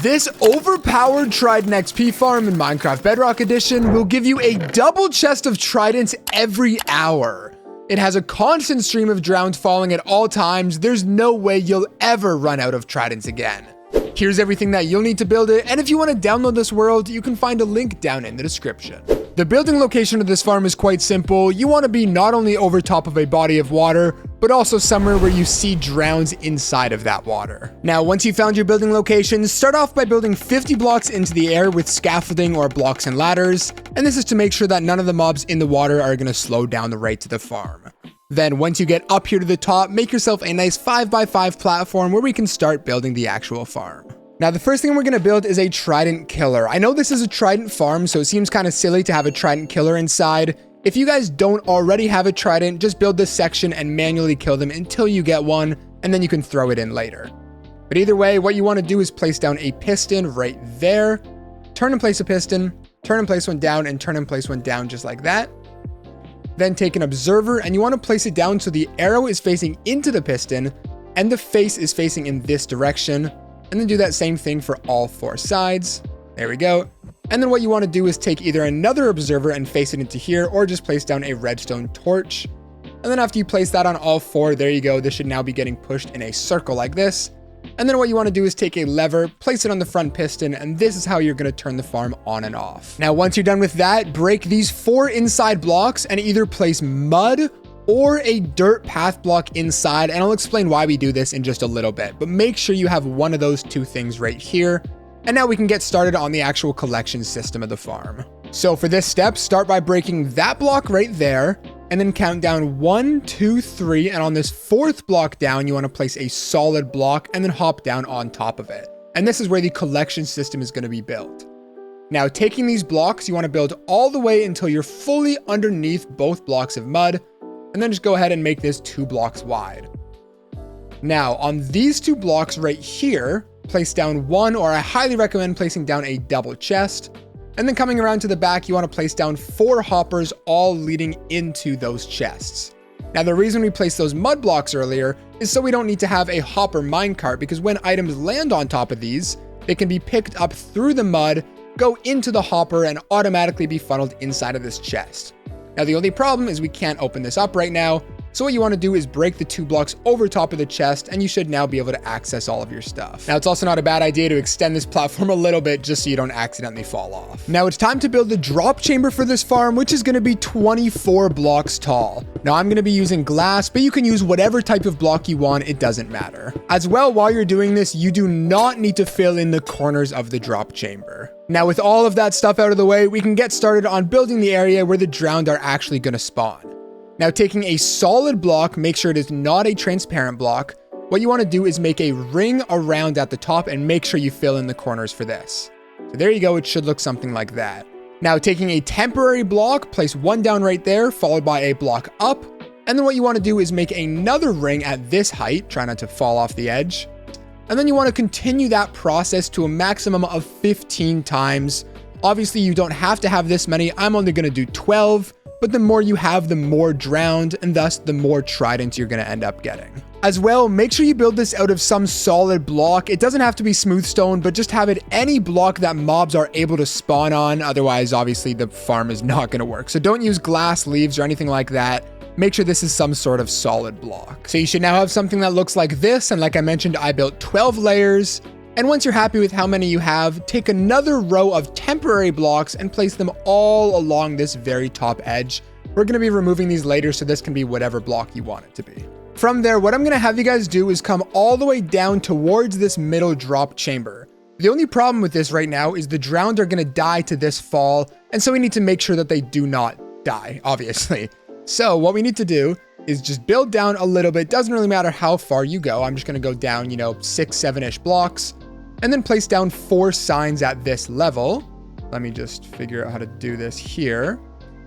This overpowered Trident XP farm in Minecraft Bedrock Edition will give you a double chest of Tridents every hour. It has a constant stream of drowns falling at all times. There's no way you'll ever run out of Tridents again. Here's everything that you'll need to build it, and if you want to download this world, you can find a link down in the description. The building location of this farm is quite simple. You want to be not only over top of a body of water, but also somewhere where you see drowns inside of that water. Now, once you found your building location, start off by building 50 blocks into the air with scaffolding or blocks and ladders, and this is to make sure that none of the mobs in the water are going to slow down the rate to the farm. Then once you get up here to the top, make yourself a nice 5x5 platform where we can start building the actual farm. Now, the first thing we're going to build is a Trident killer. I know this is a Trident farm, so it seems kind of silly to have a Trident killer inside. If you guys don't already have a Trident, just build this section and manually kill them until you get one, and then you can throw it in later. But either way, what you want to do is place down a piston right there, turn and place a piston, turn and place one down, and turn and place one down just like that. Then take an observer, and you want to place it down so the arrow is facing into the piston, and the face is facing in this direction. And then do that same thing for all four sides. There we go. And then what you want to do is take either another observer and face it into here, or just place down a redstone torch. And then after you place that on all four, there you go. This should now be getting pushed in a circle like this. And then what you want to do is take a lever, place it on the front piston, and this is how you're going to turn the farm on and off. Now, once you're done with that, break these 4 inside blocks and either place mud or a dirt path block inside, and I'll explain why we do this in just a little bit, but make sure you have one of those two things right here. And now we can get started on the actual collection system of the farm. So for this step, start by breaking that block right there, and then count down 1, 2, 3, and on this 4th block down, you want to place a solid block and then hop down on top of it. And this is where the collection system is going to be built. Now, taking these blocks, you want to build all the way until you're fully underneath both blocks of mud, and then just go ahead and make this 2 blocks wide. Now, on these 2 blocks right here, place down 1, or I highly recommend placing down a double chest. And then coming around to the back, you want to place down 4 hoppers, all leading into those chests. Now, the reason we placed those mud blocks earlier is so we don't need to have a hopper minecart, because when items land on top of these, they can be picked up through the mud, go into the hopper, and automatically be funneled inside of this chest. Now, the only problem is we can't open this up right now. So what you want to do is break the 2 blocks over top of the chest, and you should now be able to access all of your stuff. Now, it's also not a bad idea to extend this platform a little bit just so you don't accidentally fall off. Now, it's time to build the drop chamber for this farm, which is going to be 24 blocks tall. Now, I'm going to be using glass, but you can use whatever type of block you want. It doesn't matter. As well, while you're doing this, you do not need to fill in the corners of the drop chamber. Now, with all of that stuff out of the way, we can get started on building the area where the drowned are actually going to spawn. Now, taking a solid block, make sure it is not a transparent block. What you want to do is make a ring around at the top and make sure you fill in the corners for this. So there you go. It should look something like that. Now, taking a temporary block, place 1 down right there, followed by a block up. And then what you want to do is make another ring at this height. Try not to fall off the edge. And then you want to continue that process to a maximum of 15 times. Obviously, you don't have to have this many. I'm only going to do 12. But the more you have, the more drowned, and thus the more tridents you're going to end up getting. As well, make sure you build this out of some solid block. It doesn't have to be smooth stone, but just have it any block that mobs are able to spawn on. Otherwise, obviously, the farm is not going to work. So don't use glass, leaves, or anything like that. Make sure this is some sort of solid block. So you should now have something that looks like this. And like I mentioned, I built 12 layers. And once you're happy with how many you have, take another row of temporary blocks and place them all along this very top edge. We're going to be removing these later, so this can be whatever block you want it to be. From there, what I'm going to have you guys do is come all the way down towards this middle drop chamber. The only problem with this right now is the drowned are going to die to this fall, and so we need to make sure that they do not die, obviously. So what we need to do is just build down a little bit. Doesn't really matter how far you go. I'm just going to go down, 6, 7-ish blocks. And then place down 4 signs at this level. Let me just figure out how to do this here.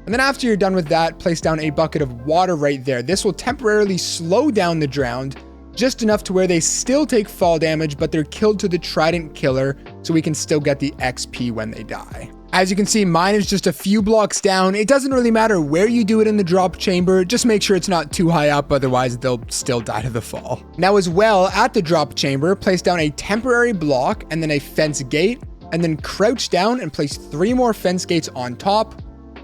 And then after you're done with that, place down a bucket of water right there. This will temporarily slow down the drowned, just enough to where they still take fall damage, but they're killed to the Trident killer, so we can still get the XP when they die. As you can see, mine is just a few blocks down. It doesn't really matter where you do it in the drop chamber, just make sure it's not too high up, otherwise they'll still die to the fall. Now as well, at the drop chamber, place down a temporary block and then a fence gate, and then crouch down and place 3 more fence gates on top.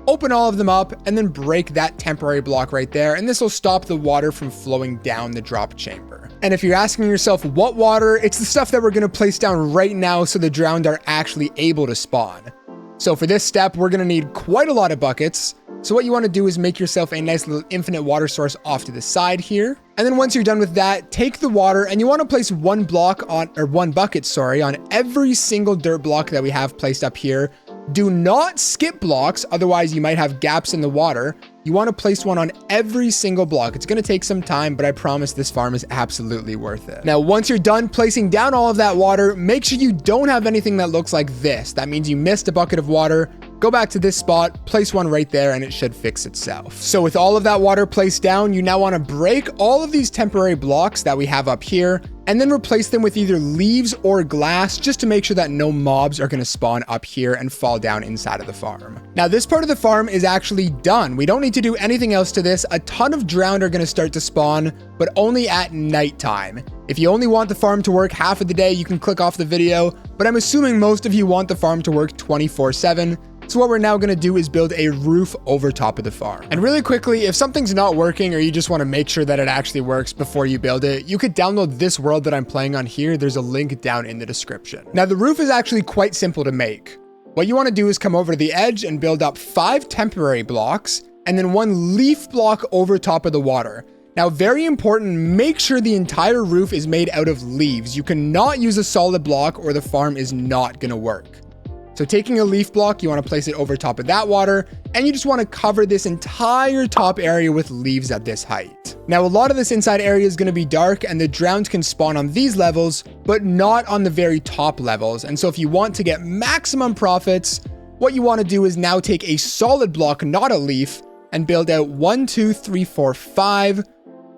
Open all of them up and then break that temporary block right there, and this will stop the water from flowing down the drop chamber. And if you're asking yourself what water, it's the stuff that we're going to place down right now so the drowned are actually able to spawn. So for this step, we're going to need quite a lot of buckets. So what you want to do is make yourself a nice little infinite water source off to the side here. And then once you're done with that, take the water and you want to place one bucket on every single dirt block that we have placed up here. Do not skip blocks, otherwise you might have gaps in the water. You want to place one on every single block. It's going to take some time, but I promise this farm is absolutely worth it. Now, once you're done placing down all of that water, make sure you don't have anything that looks like this. That means you missed a bucket of water. Go back to this spot, place one right there, and it should fix itself. So with all of that water placed down, you now want to break all of these temporary blocks that we have up here, and then replace them with either leaves or glass, just to make sure that no mobs are going to spawn up here and fall down inside of the farm. Now, this part of the farm is actually done. We don't need to do anything else to this. A ton of drowned are going to start to spawn, but only at nighttime. If you only want the farm to work half of the day, you can click off the video, but I'm assuming most of you want the farm to work 24/7. So what we're now going to do is build a roof over top of the farm. And really quickly, if something's not working or you just want to make sure that it actually works before you build it, you could download this world that I'm playing on here. There's a link down in the description. Now, the roof is actually quite simple to make. What you want to do is come over to the edge and build up 5 temporary blocks and then 1 leaf block over top of the water. Now, very important, make sure the entire roof is made out of leaves. You cannot use a solid block or the farm is not going to work. So taking a leaf block, you want to place it over top of that water, and you just want to cover this entire top area with leaves at this height. Now, a lot of this inside area is going to be dark, and the drowned can spawn on these levels, but not on the very top levels. And so if you want to get maximum profits, what you want to do is now take a solid block, not a leaf, and build out 1, 2, 3, 4, 5,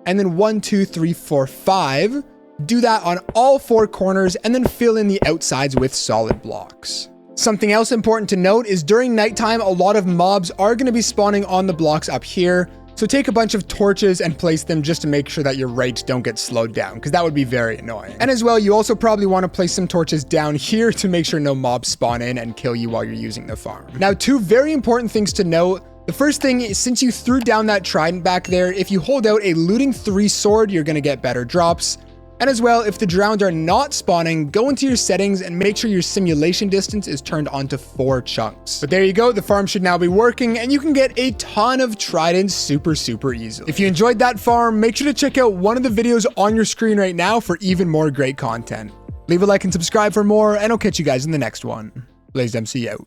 and then 1, 2, 3, 4, 5. Do that on all 4 corners, and then fill in the outsides with solid blocks. Something else important to note is during nighttime, a lot of mobs are going to be spawning on the blocks up here. So take a bunch of torches and place them just to make sure that your rates don't get slowed down, because that would be very annoying. And as well, you also probably want to place some torches down here to make sure no mobs spawn in and kill you while you're using the farm. Now, 2 very important things to note. The first thing is, since you threw down that trident back there, if you hold out a looting 3 sword, you're going to get better drops. And as well, if the drowned are not spawning, go into your settings and make sure your simulation distance is turned on to 4 chunks. But there you go, the farm should now be working and you can get a ton of tridents super easily. If you enjoyed that farm, make sure to check out one of the videos on your screen right now for even more great content. Leave a like and subscribe for more, and I'll catch you guys in the next one. BlazedMC out.